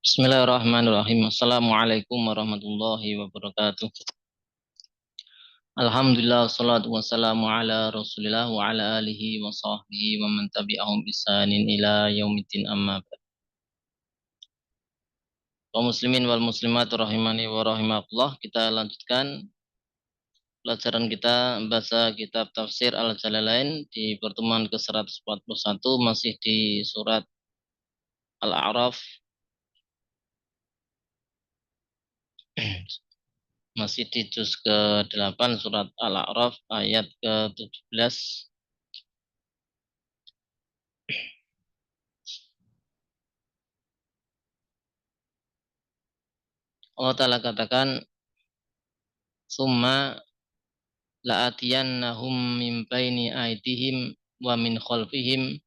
Bismillahirrahmanirrahim. Assalamualaikum warahmatullahi wabarakatuh. Alhamdulillah, salatu wassalamu ala rasulillah wa ala alihi wa sahbihi wa man tabi'ahum bisanin ila yaumiddin amma ba'd. Kaum muslimin wal muslimat rahimani wa rahimakumullah. Kita lanjutkan pelajaran kita bahasa kitab tafsir Al-Jalalain di pertemuan ke-141 masih di surat Al-A'raf. Masih di juz ke-8 surat Al-A'raf ayat ke-17. Allah Ta'ala katakan, summa la'atiyannahum min baini aydihim wa min khalfihim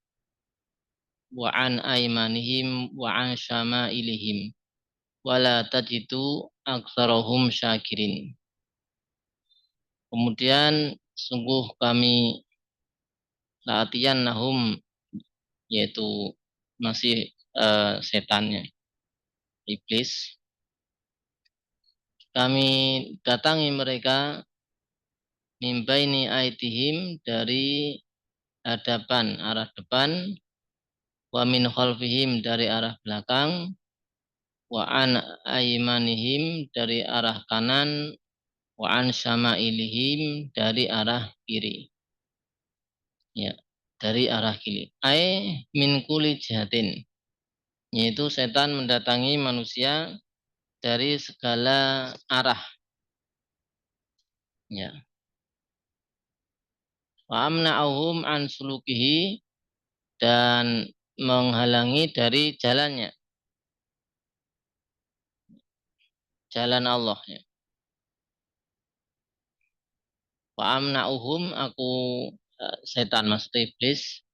wa an aymanihim wa an syama'ilihim wa la tajidu aktsarahum syakirin. Kemudian sungguh kami la'atiyannahum, yaitu masih setannya, iblis, kami datangi mereka min baini aydihim, dari hadapan arah depan, wa min khalfihim dari arah belakang, wa an aymanihim dari arah kanan, wa an syama'ilihim dari arah kiri. Ya, dari arah kiri. Ai min kulli jihatin, yaitu setan mendatangi manusia dari segala arah. Ya. Wa amna'ahum an sulukihi, dan menghalangi dari jalannya, jalan Allah. Ya. Wa amna'uhum, aku setan maksud iblis,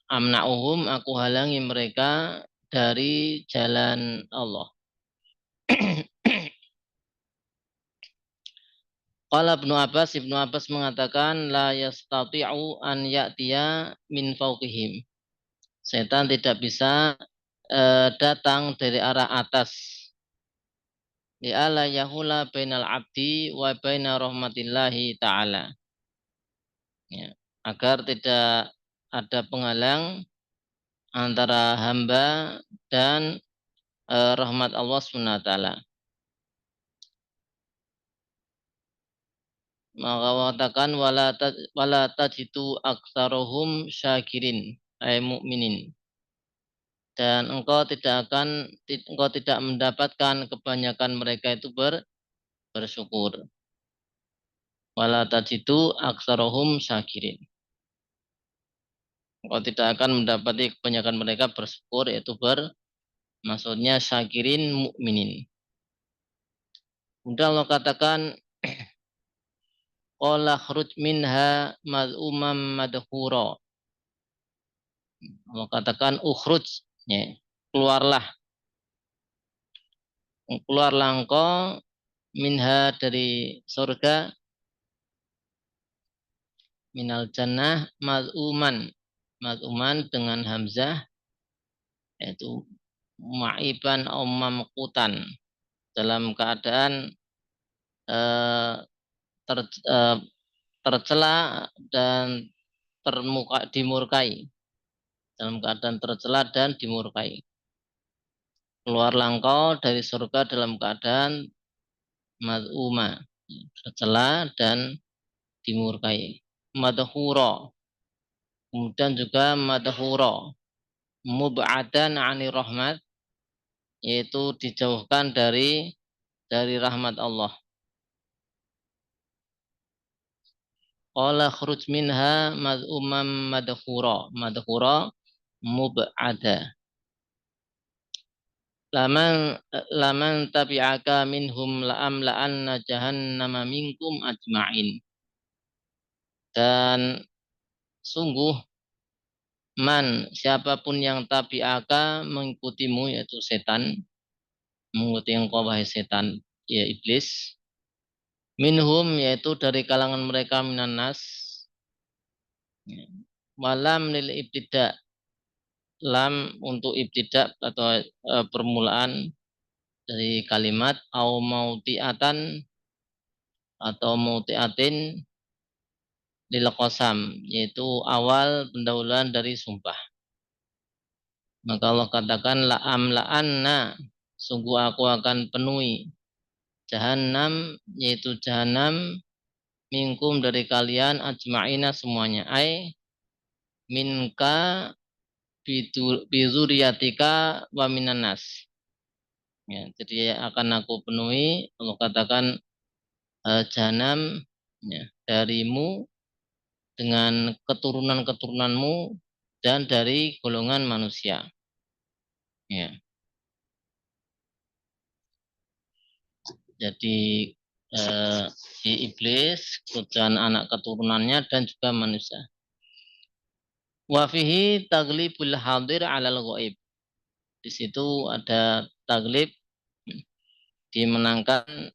amna'uhum aku halangi mereka dari jalan Allah. Qala Ibnu Abbas mengatakan, la yastati'u an ya'tiya min fawqihim. Setan tidak bisa datang dari arah atas. Li'ala yahula bainal abdi wa baina rahmatillahi ta'ala. Ya, agar tidak ada penghalang antara hamba dan rahmat Allah SWT. Maka katakan wala tajidu aktsarohum syakirin, ay mukminin. Dan engkau tidak mendapatkan kebanyakan mereka itu bersyukur. Wala tajidu aktsarohum syakirin. Engkau tidak akan mendapati kebanyakan mereka bersyukur, yaitu maksudnya syakirin mukminin. Kemudian Allah katakan, qala khruj minha mad'umam madhura. Allah katakan ukhruj, ya, keluarlah engkau minha dari surga, minal jannah mad'uman dengan hamzah, yaitu ma'iban mamqutan, dalam keadaan eh, ter, eh, tercela dan dimurkai, dalam keadaan tercela dan dimurkai. Keluarlah engkau dari surga dalam keadaan mad'uma, tercela dan dimurkai. Madhura, kemudian juga madhura, mub'adan 'ani rahmat, yaitu dijauhkan dari rahmat Allah. Qala khruj minha mad'umam madhura mub'ada. Laman tabi'aka minhum la'amla'anna jahannama minkum ajma'in. Dan sungguh siapapun yang tabi'aka mengikutimu, yaitu setan, mengikuti engkau wahai setan, ya iblis, minhum yaitu dari kalangan mereka, minan nas, walam lil ibtida, lam untuk ibtidak atau permulaan dari kalimat au mautiatan atau mautiatin lil qasam, yaitu awal pendahuluan dari sumpah. Maka Allah katakan la'anna, sungguh aku akan penuhi jahanam, yaitu jahanam minkum dari kalian ajma'ina semuanya, ai minka bizuriyatika wa minan nas. Ya, jadi akan aku penuhi, Allah katakan jahanam, ya, darimu dengan keturunan-keturunanmu dan dari golongan manusia. Ya, jadi di iblis, kemudian anak keturunannya dan juga manusia. Wa fihi taglibul hadir alal ghaib. Di situ ada taglib, dimenangkan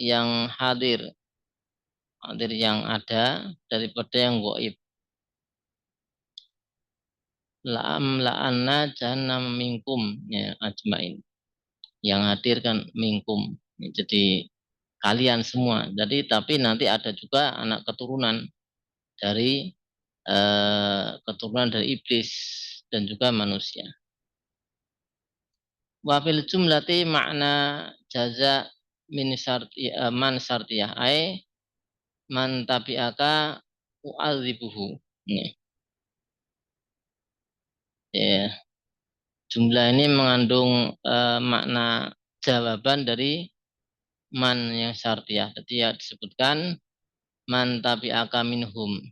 yang hadir, hadir yang ada daripada yang ghaib. La'anna jahannam minkum, ya, ajmain. Yang hadir kan minkum. Jadi kalian semua. Jadi tapi nanti ada juga anak keturunan dari keturunan dari iblis dan juga manusia. Wa fil jumlati makna jaza min man syartiyah ai man tabi'aka u'adzibuhu. Ya, jumlah ini mengandung makna jawaban dari man yang syartiyah. Jadi ya disebutkan man tabi'aka minhum.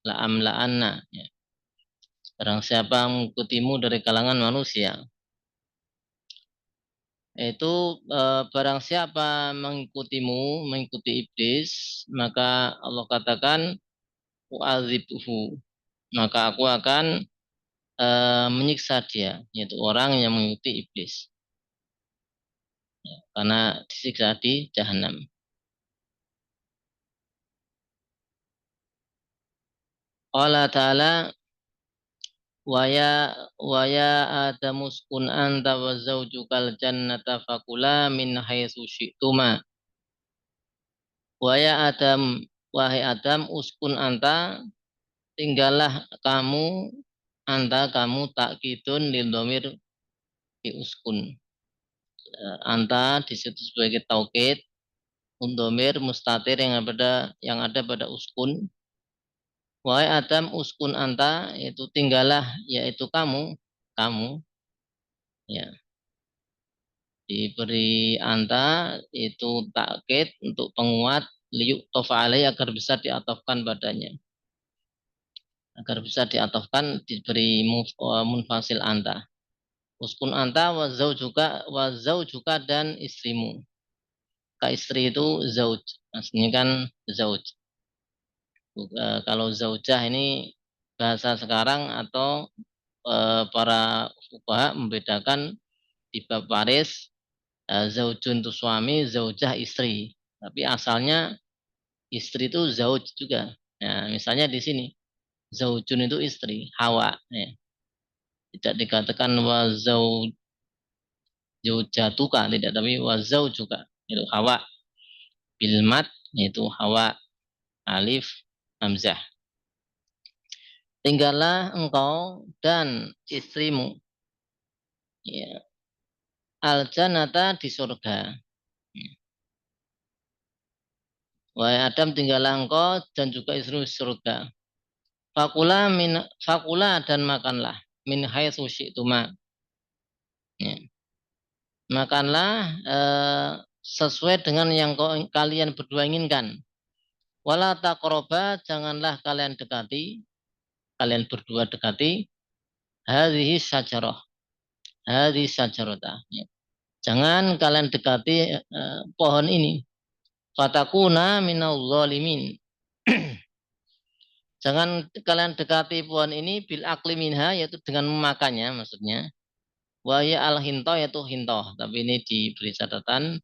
La'amla'anna. Ya. Barang siapa mengikutimu dari kalangan manusia. Itu barang siapa mengikutimu, mengikuti iblis, maka Allah katakan u'adzibuhu. Maka aku akan menyiksa dia, yaitu orang yang mengikuti iblis. Karena disiksa di jahanam. Allah Ta'ala waya adamuskun anta wa zaujukal jannata fakula min haitsu syi'tuma. Waya Adam, wahai Adam, uskun anta, tinggallah kamu takkidun lil dhamir di uskun. Anta di situ sebagai taukid, dhamir mustatir yang ada pada uskun. Wahai Adam, uskun anta, yaitu tinggallah, yaitu kamu, ya, diberi anta itu takkid untuk penguat liuk tofa'alai agar bisa diatofkan padanya, agar bisa diatofkan, diberi munfasil anta. Uskun anta wazau juga dan istrimu. Ka istri itu zauj, aslinya kan zauj. Kalau zaujah ini bahasa sekarang atau para fuqaha membedakan di bab waris, zaujun itu suami, zaujah istri. Tapi asalnya istri itu zauj juga. Nah, misalnya di sini zaujun itu istri, Hawa. Ya. Tidak dikatakan wa zaujatuka, tidak, tapi wa zaujuka itu Hawa. Bilmat yaitu Hawa, alif hamzah. Tinggallah engkau dan istrimu, ya, al jannata di surga. Wahai Adam, tinggallah engkau dan juga istrimu di surga. Fakula dan makanlah min haitsu syi'tuma. Ya. Makanlah sesuai dengan yang kalian berdua inginkan. Wala taqroba, janganlah kalian berdua dekati hadhihi syajarah. Hadhihi syajarata. Ya. Jangan kalian dekati pohon ini. Fatakuna minal zalimin. Jangan kalian dekati pohon ini bil akli minha, yaitu dengan memakannya maksudnya. Wahya al hinto, yaitu hinto. Tapi ini diberi catatan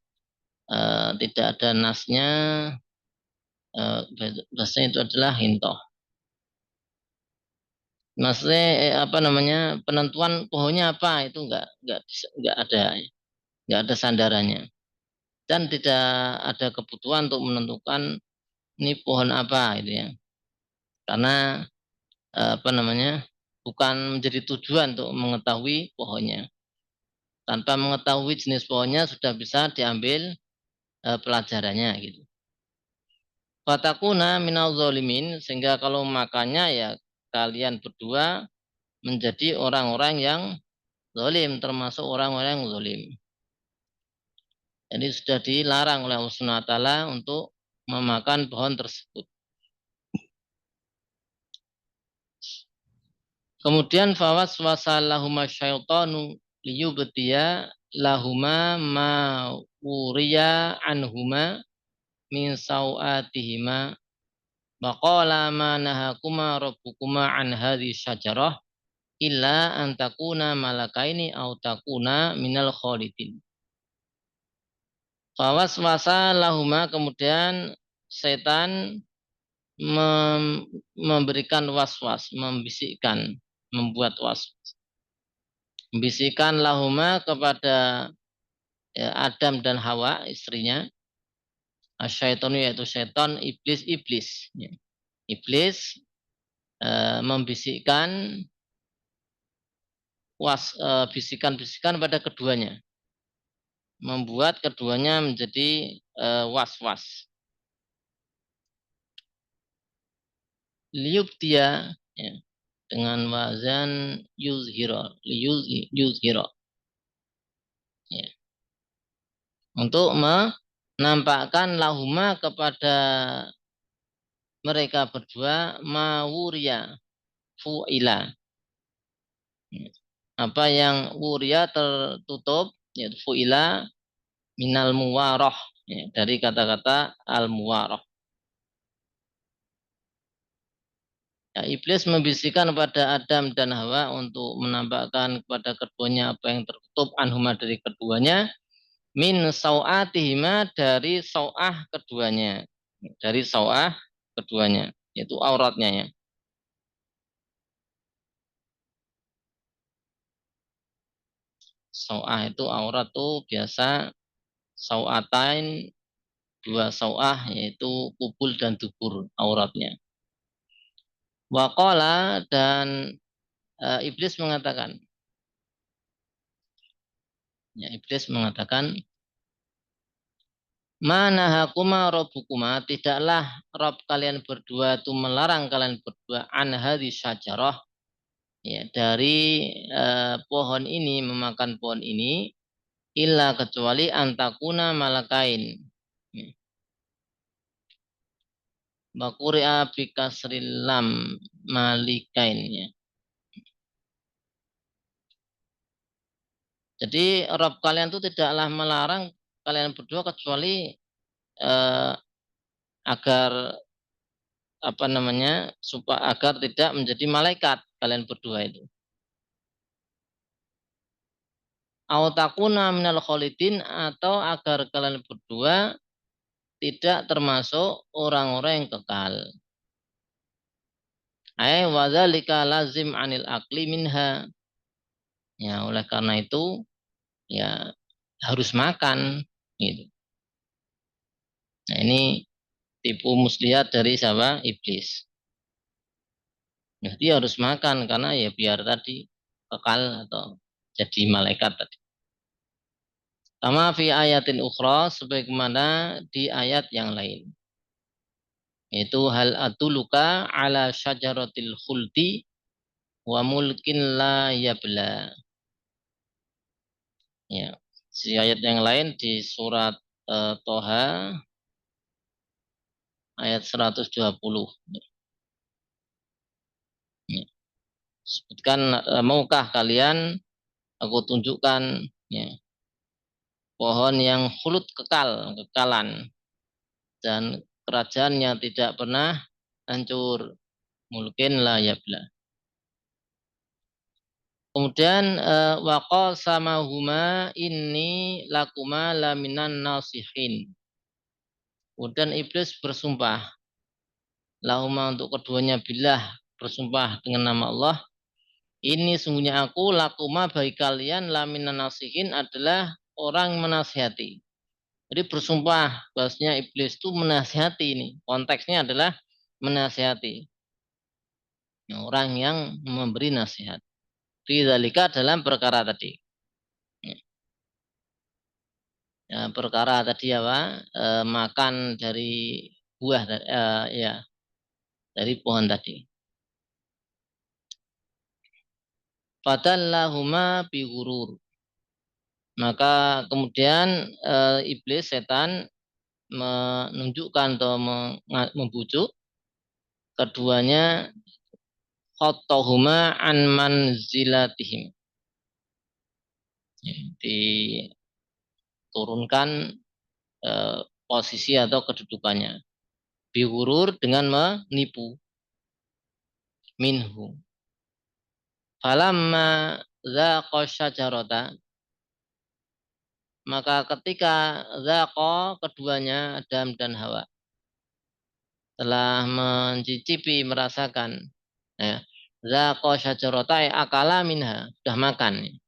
tidak ada nasnya, bahasanya itu adalah hinto. Maksudnya apa namanya penentuan pohonnya apa itu nggak ada, nggak ada sandarannya, dan tidak ada kebutuhan untuk menentukan ini pohon apa gitu ya, karena apa namanya bukan menjadi tujuan untuk mengetahui pohonnya. Tanpa mengetahui jenis pohonnya sudah bisa diambil pelajarannya gitu. Fatakuna minal zolimin, sehingga kalau makannya ya kalian berdua menjadi orang-orang yang zalim, termasuk orang-orang yang zalim. Jadi sudah dilarang oleh Allah Subhanahu wa taala untuk memakan pohon tersebut. Kemudian fawaswasa lahuma syaitanu liyubtiya lahuma ma wuriya anhuma min sawatihima waqala ma nahakuma rabbukuma an hadhihi syajarah illa an takuna malakaini aw takuna minal khalidin. Fawaswasa lahuma, kemudian setan memberikan waswas, membisikkan, membuat waswas. Membisikkan lahuma kepada ya, Adam dan Hawa istrinya. Asyaitonu yaitu setan, iblis. Ya. Iblis membisikkan bisikan-bisikan pada keduanya, membuat keduanya menjadi was-was. Liubtia ya, dengan wazan yuzhiro, yuzhiro ya, untuk menampakkan lahuma kepada mereka berdua mawuria fu'ila, apa yang wuria tertutup yaitu fu'ila minal muwaroh ya, dari kata-kata al muwaroh. Ya, iblis membisikkan kepada Adam dan Hawa untuk menampakkan kepada keduanya apa yang tertutup anhuma dari keduanya, min sawatihima dari sawah keduanya, dari sawah keduanya, yaitu auratnya ya. Sawah itu aurat tuh biasa sawatain, dua sawah yaitu kubul dan dubur auratnya. Waqala, dan iblis mengatakan, ya iblis mengatakan, mana hakuma robbukuma, tidaklah Rob kalian berdua itu melarang kalian berdua an hadhi syajarah ya, dari pohon ini, memakan pohon ini, illa kecuali antakuna malakain. Ya. Bakuri'a bikasril lam malikain ya. Jadi Rob kalian itu tidaklah melarang kalian berdua kecuali eh, agar apa namanya supaya agar tidak menjadi malaikat kalian berdua itu. Autakuna minal kholidin, atau agar kalian berdua tidak termasuk orang-orang yang kekal. Ai wadzalika lazim anil akli minha. Ya, oleh karena itu ya harus makan gitu. Nah, ini tipu muslihat dari siapa? Iblis. Nah, dia harus makan karena ya biar tadi kekal atau jadi malaikat tadi. Sama fi ayatin ukhra, sebagaimana di ayat yang lain. Yaitu hal atuluka ala syajaratil khuldi wa mulkin la yabla. Ya, si ayat yang lain di surat Toha ayat 120. Ya. Sebutkan, maukah kalian aku tunjukkan ya, pohon yang khulud, kekalan, dan kerajaannya tidak pernah hancur, mulkin la yabla. Kemudian waqal sama huma ini lakuma laminan nasihin. Kemudian iblis bersumpah lahuma untuk keduanya, billah bersumpah dengan nama Allah, ini sungguhnya aku lakuma bagi kalian laminan nasihin adalah orang menasihati. Jadi bersumpah bahwasanya iblis itu menasihati ini. Konteksnya adalah menasihati. Orang yang memberi nasihat. Fidzalika dalam perkara tadi. Ya, perkara tadi apa? Makan dari buah ya dari pohon tadi. Fadallahuma bi ghurur. Maka kemudian iblis setan menunjukkan atau membujuk keduanya khotohuma an manzilatihim. Ya, diturunkan posisi atau kedudukannya. Bihurur dengan menipu minhu. Falamma zaqa syajarata, maka ketika zaqa keduanya Adam dan Hawa telah mencicipi merasakan ya, zaqa syajarata akala minha, sudah makan.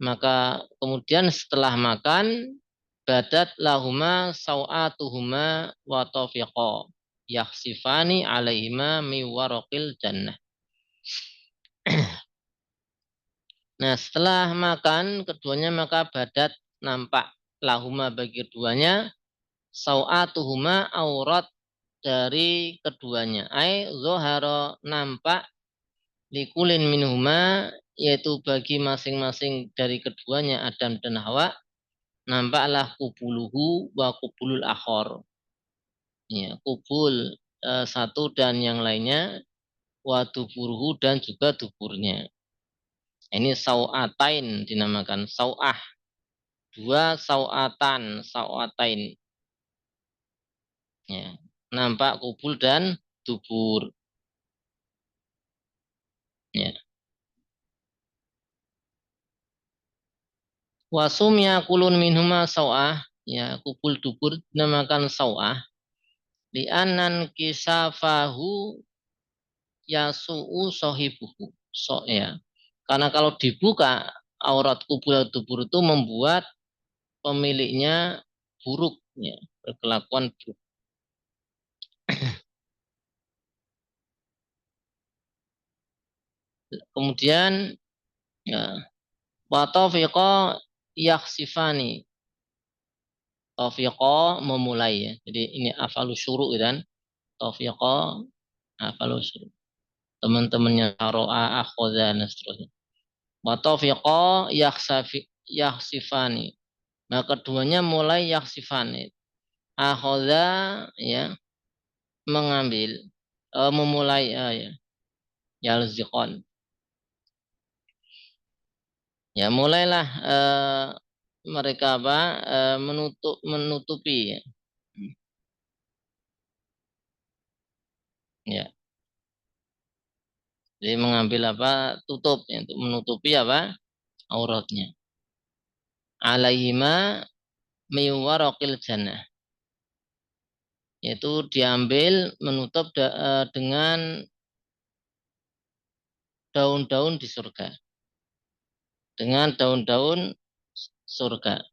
Maka kemudian setelah makan badat lahuma sawatuhuma wa tafiqa yakhsifani alaihima mi waraqil jannah. Nah, setelah makan keduanya maka badat nampak lahuma bagi keduanya sawatuhuma aurat dari keduanya. Ai zoharo nampak likulin minhuma yaitu bagi masing-masing dari keduanya Adam dan Hawa nampaklah kubuluhu wa kubulul akhor. Ya, kubul satu dan yang lainnya wa duburuhu dan juga duburnya. Ini sau'atain dinamakan sau'ah. Dua sau'atan, sau'atain. Ya, nampak kubul dan dubur. Ya. Wasumya kulun minhuma sau'ah. Ya, kubul dubur dinamakan sau'ah. Li'anan kisafahu yasu'u sohibuhu. So, ya. Karena kalau dibuka aurat kubul dubur itu membuat pemiliknya buruk, ya, berkelakuan buruk. Kemudian ya, wa taufiqa yakhsifani. Taufiqa memulai ya. Jadi ini afalu syuru kan. Taufiqa afalu syuru. Teman-temannya taro'a akhadha dan seterusnya. Wa taufiqa yakhsifani. Nah, keduanya mulai yakhsifani. Akhadha ya mengambil memulai ya yalziqan. Ya mulailah mereka apa menutupi ya. Ya. Jadi mengambil apa tutup ya, untuk menutupi apa auratnya. Alaihima miwarokil jannah. Yaitu diambil menutup dengan daun-daun di surga. Dengan daun-daun surga.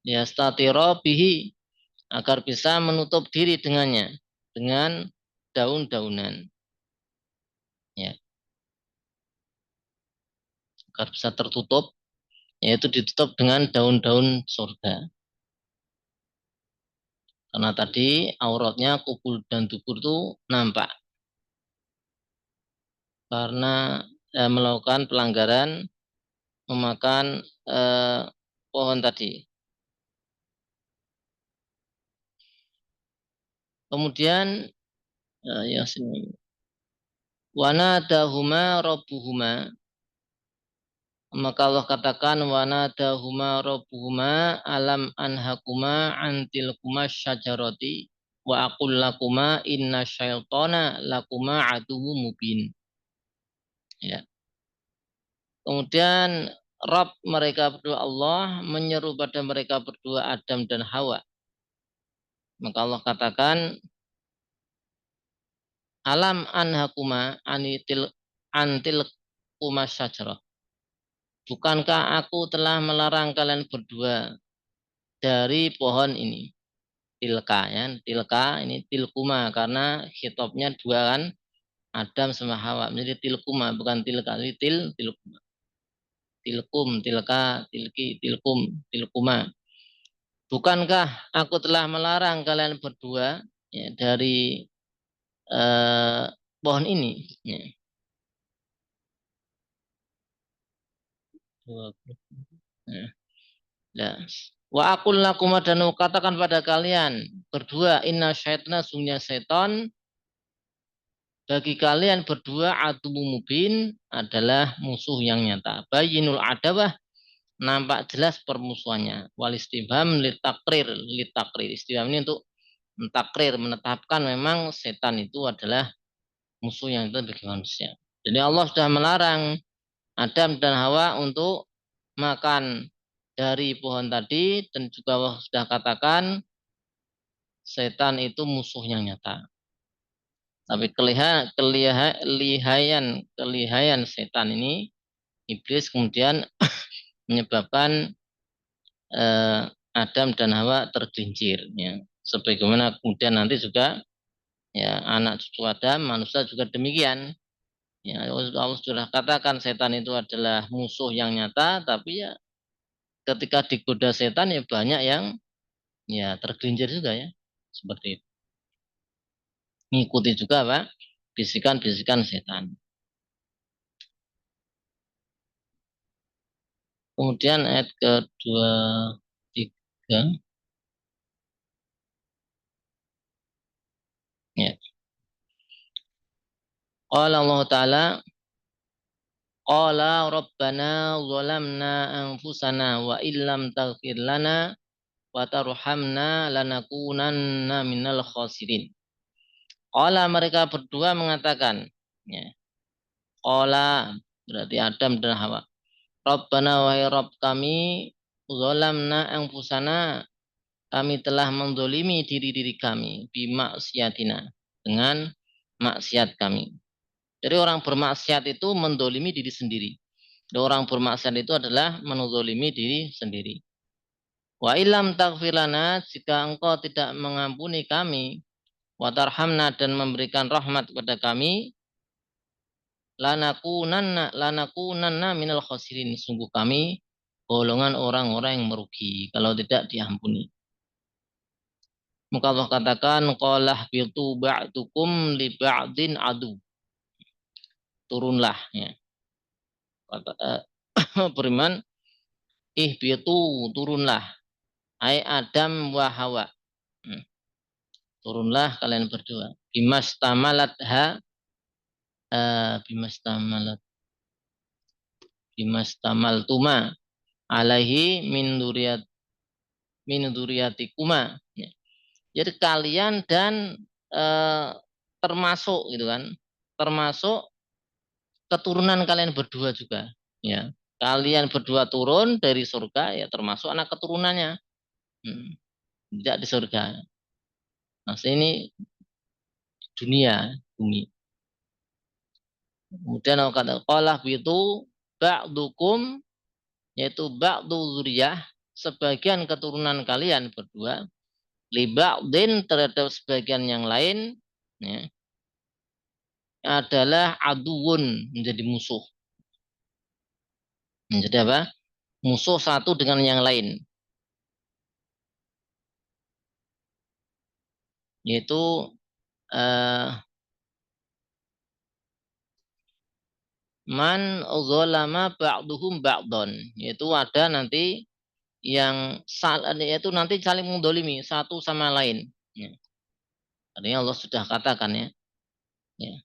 Yastatiro bihi agar bisa menutup diri dengannya dengan daun-daunan. Ya, agar bisa tertutup yaitu ditutup dengan daun-daun surga. Karena tadi auratnya kubul dan dubur itu nampak. Karena melakukan pelanggaran memakan pohon tadi. Kemudian Yasin wanadahuma rabbuhuma, maka Allah katakan wanadahuma rabbuhuma alam anhakuma antilkuma syajarati wa aqul lakuma inna syaitana lakuma aduwwu mubin. Ya. Kemudian Rabb mereka berdua Allah menyeru pada mereka berdua Adam dan Hawa. Maka Allah katakan, alam anhakuma antil kuma syajarah. Bukankah aku telah melarang kalian berdua dari pohon ini? Tilka ya, tilka ini tilkuma karena khitabnya dua kan, Adam sama Hawa. Menjadi tilkuma bukan tilka, jadi tilkuma. Tilkum, tilka, tilki, tilkum, tilkuma. Bukankah aku telah melarang kalian berdua ya, dari eh, pohon ini? Ya. Ya. Ya. Wa aqul lakum dan katakan pada kalian berdua inna syaitana sungguhnya setan bagi kalian berdua adu mubin adalah musuh yang nyata. Bayinul adawah nampak jelas permusuhannya. Wal istifham litakrir. Istifham ini untuk mentakrir, menetapkan memang setan itu adalah musuh yang itu bagi manusia. Jadi Allah sudah melarang Adam dan Hawa untuk makan dari pohon tadi dan juga Allah sudah katakan setan itu musuh yang nyata. Tapi kelihayan setan ini iblis kemudian menyebabkan Adam dan Hawa tergelincir ya. Sebagaimana kemudian nanti juga ya anak cucu Adam manusia juga demikian. Ya, Allah sudah katakan setan itu adalah musuh yang nyata, tapi ya ketika digoda setan ya banyak yang ya tergelincir juga ya. Seperti itu. Ngikuti juga Pak bisikan-bisikan setan. Kemudian ayat kedua tiga ya. Qala Allah Ta'ala Qala Rabbana zalamna anfusana wa illam taghfir lana wa tarhamna lanakunanna minal khasirin. Qala mereka berdua mengatakan ya. Qala berarti Adam dan Hawa. Rabbana wahai Rabb kami zalamna anfusana kami telah mendolimi diri-diri kami bimaksiatina dengan maksiat kami. Jadi orang bermaksiat itu mendolimi diri sendiri. Dan orang bermaksiat itu adalah mendolimi diri sendiri. Wa ilam taghfirlana jika engkau tidak mengampuni kami, wa tarhamna dan memberikan rahmat kepada kami, lanakunanna minal khasirin. Sungguh kami golongan orang-orang yang merugi kalau tidak diampuni. Maka Allah katakan qalah bitu ba'dukum li ba'din adu. Turunlah ya. Kata, beriman ihbitu turunlah ai Adam wa Hawa. Turunlah kalian berdua. Bimastamalat bimastamaltuma alaihi min duriyatikuma. Ya. Jadi kalian dan termasuk gitu kan. Termasuk keturunan kalian berdua juga. Ya. Kalian berdua turun dari surga ya termasuk anak keturunannya. Tidak di surga. Nah, ini dunia, bumi. Kemudian Allah kata qalah itu ba'dukum yaitu ba'du dzurriyyah sebagian keturunan kalian berdua li ba'din terhadap sebagian yang lain ya, adalah aduun menjadi musuh. Menjadi apa? Musuh satu dengan yang lain. Yaitu eh, man zalama ba'duhum ba'don. Yaitu ada nanti yang yaitu nanti saling mendolimi satu sama lain. Ya. Artinya Allah sudah katakan ya. Ya.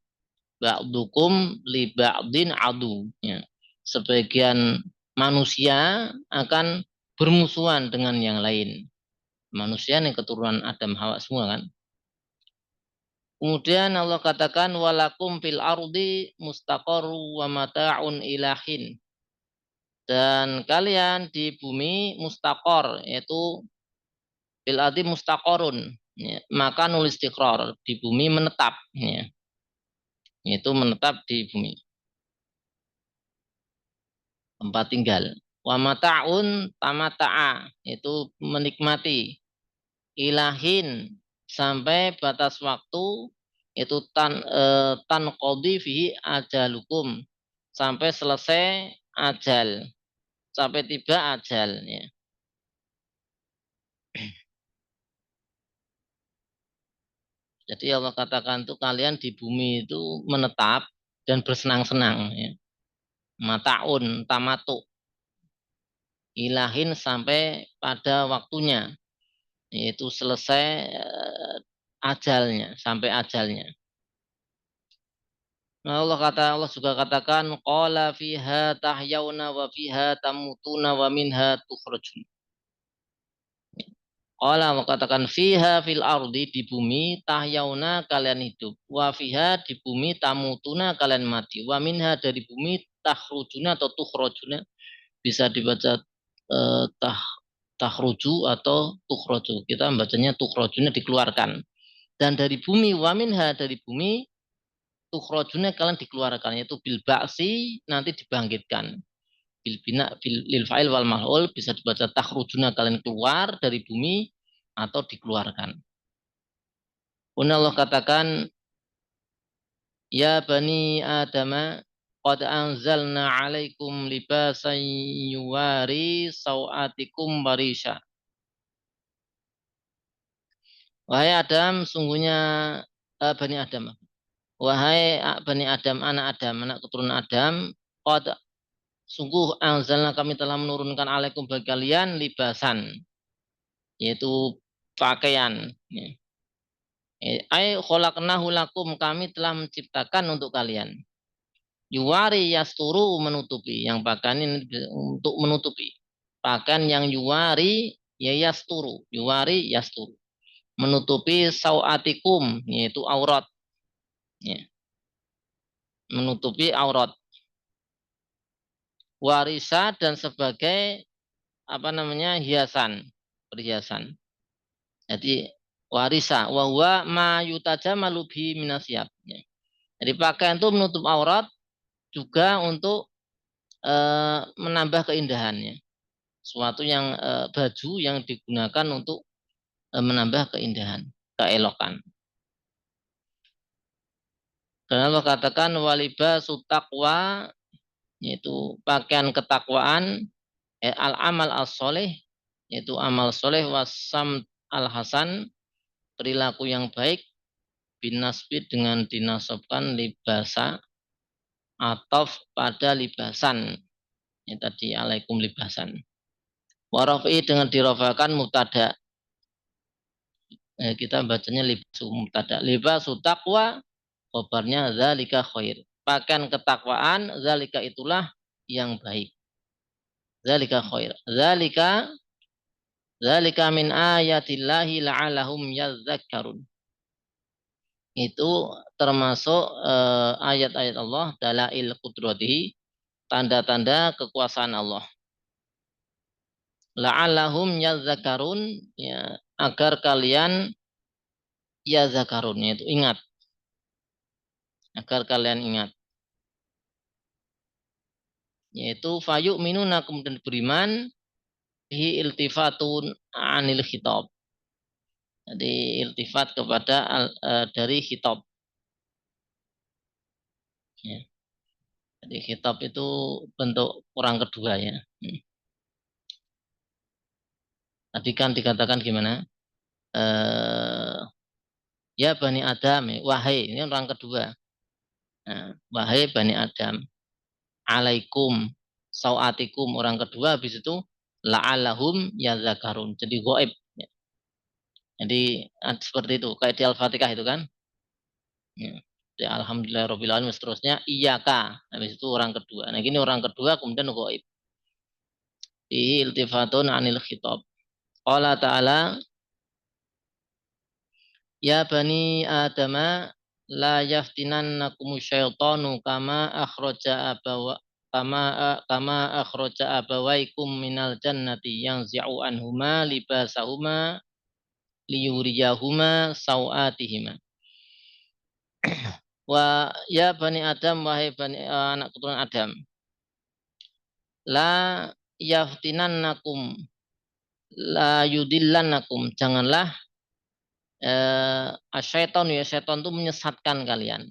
Ba'dukum li ba'din adu. Ya. Sebagian manusia akan bermusuhan dengan yang lain. Manusia yang keturunan Adam Hawa semua kan. Kemudian Allah katakan walakum fil ardi mustaqarru wa mata'un ilahin. Dan kalian di bumi mustaqor, yaitu bil ardi mustaqorun, ya, maka nulis istiqrar, di bumi menetap, ya, yaitu menetap di bumi tempat tinggal. Wa mata'un tamata'a, itu menikmati ilahin sampai batas waktu, itu tan qadi fihi ajalukum, sampai selesai ajal, sampai tiba ajal, ya. Jadi Allah katakan tuh kalian di bumi itu menetap dan bersenang-senang, ya. Mataun tamatu ilahin sampai pada waktunya, yaitu selesai ajalnya, sampai ajalnya. Nah, Allah juga katakan qala fiha tahyauna wa fiha tamutuna wa minha tukhrajun. Qala katakan fiha fil ardi, di bumi tahyauna kalian hidup, wa fiha di bumi tamutuna kalian mati, wa minha dari bumi takhrujuna atau tukhrajuna, bisa dibaca tah takhruju atau tukhroju. Kita bacanya tukhrojunya dikeluarkan. Dan dari bumi waminha, dari bumi tukhrojunya kalian dikeluarkan, yaitu bil ba'si, nanti dibangkitkan. Bil bina bil lil fa'il wal mal'ul, bisa dibaca takhrujuna kalian keluar dari bumi atau dikeluarkan. Kemudian Allah katakan ya bani adama qad anzalna 'alaikum libasan yuwari sawatikum barisha. Wahai Adam, sungguhnya Bani Adam. Wahai Bani Adam, anak Adam, anak keturunan Adam, qad sungguh anzalna kami telah menurunkan alaikum bagi kalian libasan, yaitu pakaian. Ai khalaqnahu lakum, kami telah menciptakan untuk kalian. Yuwari yasturu, menutupi, yang pakaian ini untuk menutupi. Pakaian yang yuwari ya yasturu, yuwari yasturu, menutupi sawatikum, yaitu aurat, ya, menutupi aurat. Warisa, dan sebagai apa namanya, hiasan, perhiasan. Jadi warisa wahwa ma yutajamalu bi minasyab. Jadi pakaian itu menutup aurat juga untuk menambah keindahannya. Suatu yang baju yang digunakan untuk menambah keindahan, keelokan. Dan Allah katakan walibasu taqwa, yaitu pakaian ketakwaan, al amal as soleh, yaitu amal soleh, wasam al hasan, perilaku yang baik, binasbi, dengan dinasabkan libasa, atau pada libasan, ini tadi alaikum libasan. Warafi, dengan dirofakan mubtada, kita bacanya libasu mubtada, libasu taqwa, khobarnya zalika khair, pakaian ketakwaan, zalika itulah yang baik, zalika khair, zalika min ayatillahi la'alahum yadzakkarun. Itu termasuk ayat-ayat Allah, dalail qudratihi, tanda-tanda kekuasaan Allah. La'allahum yadzakarun, ya, agar kalian yadzakarun, yaitu ingat, agar kalian ingat, yaitu fayu minuna, kemudian beriman, hi iltifatun anil khitab, jadi iltifat kepada dari khitab, ya. Jadi khitab itu bentuk orang kedua, ya. Tadi kan dikatakan gimana? Ya Bani Adam, ya. Wahai, ini orang kedua. Nah, wahai Bani Adam, alaikum sawatikum, orang kedua, habis itu la'allahum yadzakarun, jadi goib, ya. Jadi seperti itu, kayak di Al-Fatihah itu kan, ya. Di Alhamdulillah Rabbil Alamin, seterusnya iyaka, habis itu orang kedua. Nah, gini orang kedua kemudian goib, di iltifatun anil khitab. Qala ta'ala ya Bani Adama la yaftinannakum syaitanu kama akhraja kama akhraja abawaikum minal jannati yanzi'u anhuma libasahuma liyuriyahuma sawatihima. Wa ya bani Adam, wahai bani anak keturunan Adam, la yaftinannakum, la yudillannakum, janganlah asyaiton, ya syaiton itu menyesatkan kalian.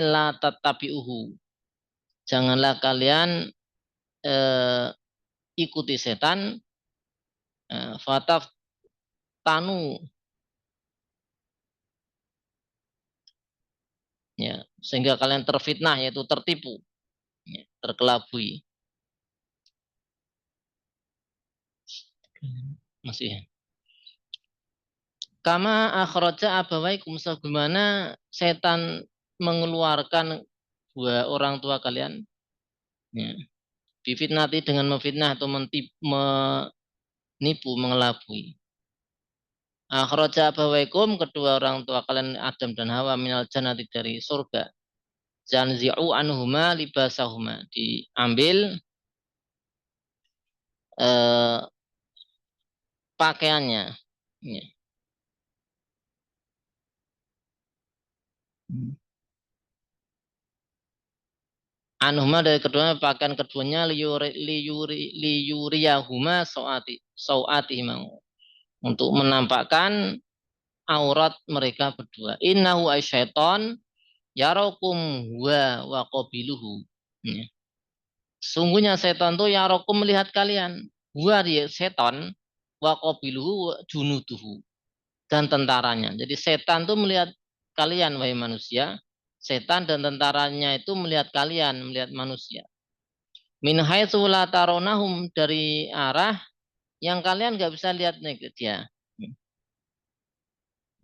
La tatabi'uhu, janganlah kalian ikuti setan, fataf tanu, ya, sehingga kalian terfitnah, yaitu tertipu, ya, terkelabui. Masih ya. Kama akhraja abawaikum, sebagaimana setan mengeluarkan dua orang tua kalian, ya, bifitnati, dengan memfitnah atau menipu, mengelabui. Akhraja abawaikum, kedua orang tua kalian Adam dan Hawa, minal jannati, dari surga. Zanzi'u anhuma libasahuma, diambil pakaiannya, ya. Anhuma, dari keduanya, pakaian keduanya, liyuriyahuma sawatihima, untuk menampakkan aurat mereka berdua. Innahu asyaiton yarakum wa qabiluhu. Ya. Sungguhnya setan itu yarakum, melihat kalian. Huwa, dia setan, wa qabiluhu junuduhu, dan tentaranya. Jadi setan itu melihat kalian, wahai manusia. Setan dan tentaranya itu melihat kalian, melihat manusia. Min haitsu la taronahum, dari arah yang kalian nggak bisa lihat dia.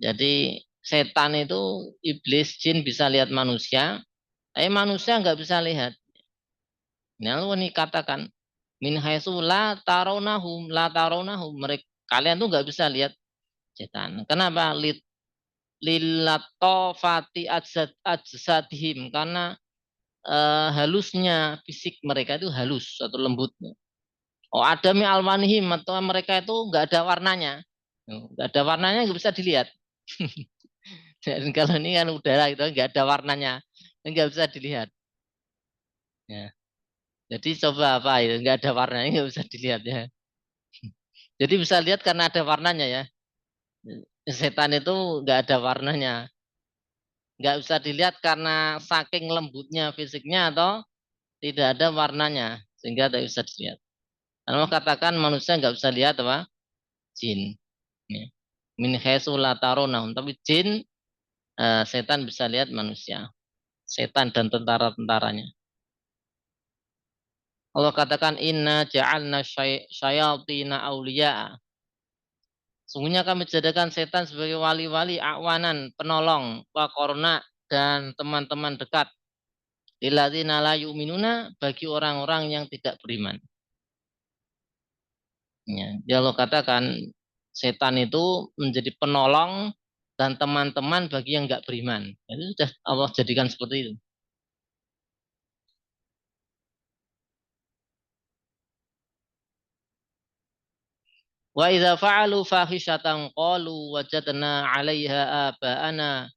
Jadi setan itu, iblis, jin bisa lihat manusia, tapi manusia nggak bisa lihat. Nah, lalu ini katakan min haitsu la taronahum, mereka, kalian tuh nggak bisa lihat setan. Kenapa? Lilatofati ajsadihim, karena halusnya fisik mereka itu halus atau lembutnya. Oh, adami alwanihim, atau mereka itu nggak ada warnanya, nggak ada warnanya, nggak bisa dilihat. Dan kalau ini kan udara itu nggak ada warnanya, nggak bisa dilihat. Ya. Jadi coba apa itu, nggak ada warnanya, nggak bisa dilihat ya. Jadi bisa lihat karena ada warnanya ya. Setan itu nggak ada warnanya, nggak bisa dilihat karena saking lembutnya fisiknya atau tidak ada warnanya, sehingga tidak bisa dilihat. Allah katakan manusia nggak bisa lihat apa? Jin. Ya. Min haitsu la taronahum, tapi jin, setan bisa lihat manusia. Setan dan tentara-tentaranya. Allah katakan inna ja'alna syayatina auliya. Sungguhnya kami jadikan setan sebagai wali-wali, akwanan, penolong, wakorna, dan teman-teman dekat. Lilladzina la yu'minuna, bagi orang-orang yang tidak beriman. Ya, Allah katakan setan itu menjadi penolong dan teman-teman bagi yang nggak beriman. Itu sudah Allah jadikan seperti itu. Wa idza fa'alu fahishatan qalu wajadna 'alaiha aba'ana.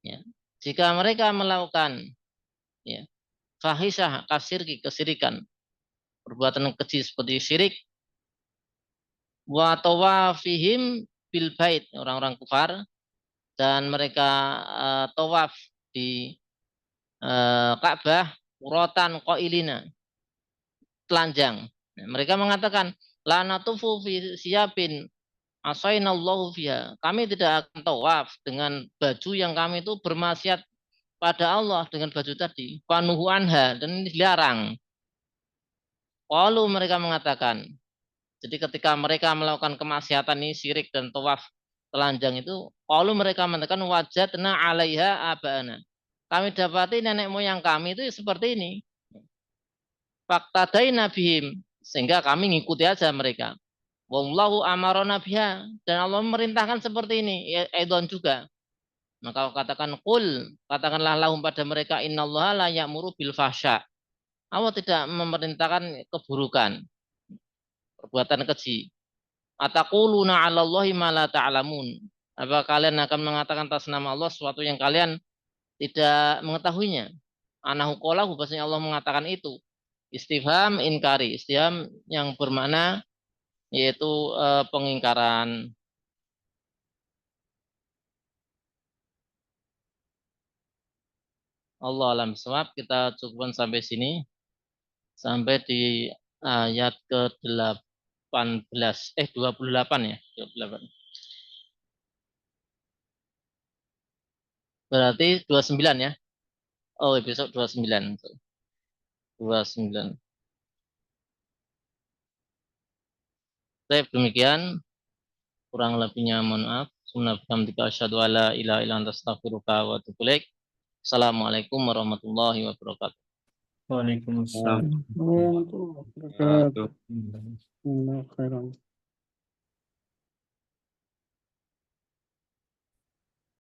Ya. Jika mereka melakukan, ya, fahisyah, kesirikan, perbuatan keji seperti syirik, wa tawafihim bil bait, orang-orang kufar, dan mereka tawaf di Ka'bah, urotan qailina, telanjang. Nah, mereka mengatakan la natufu fi siyabin asainallahu fiha. Kami tidak akan tawaf dengan baju yang kami itu bermaksiat pada Allah dengan baju tadi. Panuhu anha, dan ini dilarang. Lalu mereka mengatakan, jadi ketika mereka melakukan kemaksiatan ini, syirik dan tawaf telanjang itu, lalu mereka mengatakan wajadna 'alaiha abana. Kami dapati nenek moyang kami itu seperti ini. Faktadai nabihim, sehingga kami ngikuti aja mereka. Wallahu amarona biha, dan Allah memerintahkan seperti ini. Edon juga. Maka katakan kul, katakanlah lahum pada mereka, innallaha la ya'muru bil fahsya. Allah tidak memerintahkan keburukan, perbuatan keji. Ataquluna 'alallahi ma la ta'lamun. Apa kalian akan mengatakan atas nama Allah sesuatu yang kalian tidak mengetahuinya? Anahu qalahu, bahasanya Allah mengatakan itu. Istifham inkari, istifham yang bermakna yaitu pengingkaran. Allah alam bisawab. Kita cukupkan sampai sini, sampai di ayat ke-18 28 ya, 28. Berarti 29 ya. Oh, besok 29. 29. Baik, demikian. Kurang lebihnya mohon maaf. Subhanaka asyhadu alla ilaha illa anta astaghfiruka wa atubu ilaik. Assalamualaikum warahmatullahi wabarakatuh. Waalaikumsalam. warahmatullahi wabarakatuh.